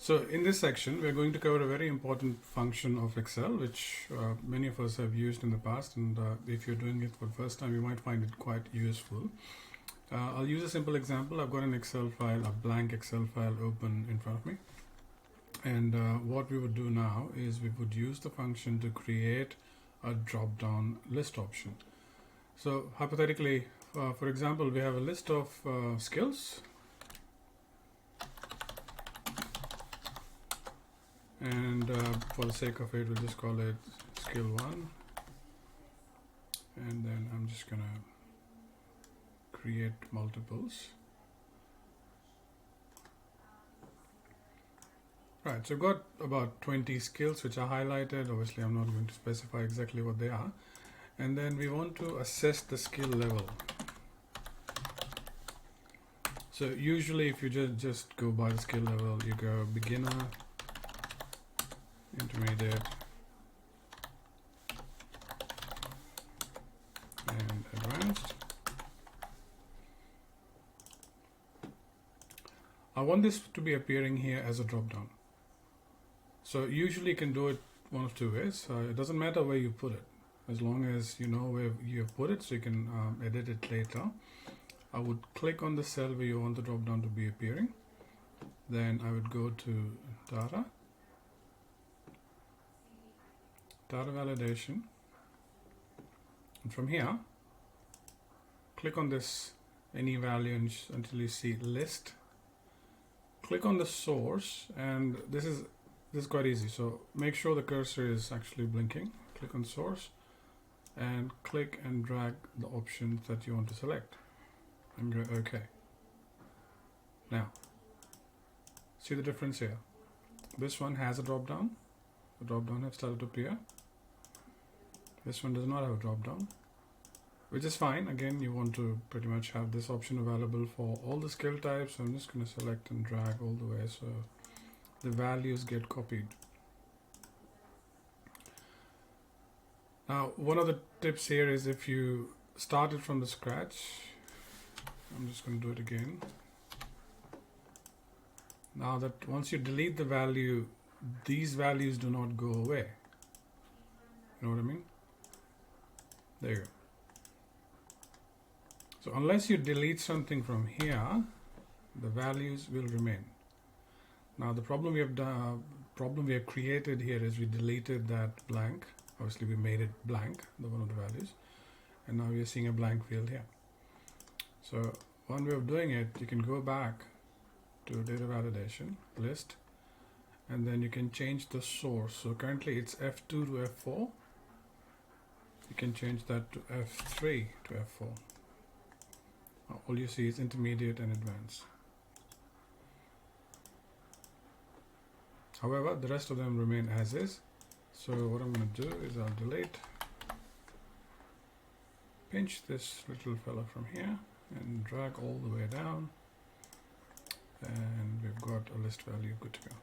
So in this section, we're going to cover a very important function of Excel, which many of us have used in the past, and if you're doing it for the first time, you might find it quite useful. I'll use a simple example. I've got an Excel file, a blank Excel file open in front of me. And what we would do now is we would use the function to create a drop-down list option. So hypothetically, for example, we have a list of skills. And for the sake of it, we'll just call it skill 1. And then I'm just going to create multiples. Right, so I've got about 20 skills which are highlighted. Obviously, I'm not going to specify exactly what they are. And then we want to assess the skill level. So usually if you just go by the skill level, you go beginner, intermediate, and advanced. I want this to be appearing here as a drop-down. So usually you can do it one of two ways. It doesn't matter where you put it, as long as you know where you have put it, so you can edit it later. I would click on the cell where you want the drop-down to be appearing. Then I would go to data, data validation, and from here click on this any value until you see list. Click on the source, and this is quite easy, so make sure the cursor is actually blinking. Click on source and click and drag the options that you want to select and go OK. Now see the difference here. This one has a drop down. The drop down has started to appear. This one does not have a drop down, which is fine. Again, you want to pretty much have this option available for all the skill types. So I'm just going to select and drag all the way so the values get copied. Now, one of the tips here is if you started from the scratch, I'm just going to do it again. Now that once you delete the value, these values do not go away. You know what I mean? There you go. So unless you delete something from here, the values will remain. Now the problem we have created here is we deleted that blank. Obviously we made it blank, the one of the values, and now we are seeing a blank field here. So one way of doing it, you can go back to data validation list, and then you can change the source. So currently it's F2 to F4. You can change that to F3 to F4. All you see is intermediate and advanced. However, the rest of them remain as is. So what I'm going to do is I'll delete, pinch this little fella from here and drag all the way down, and we've got a list value good to go.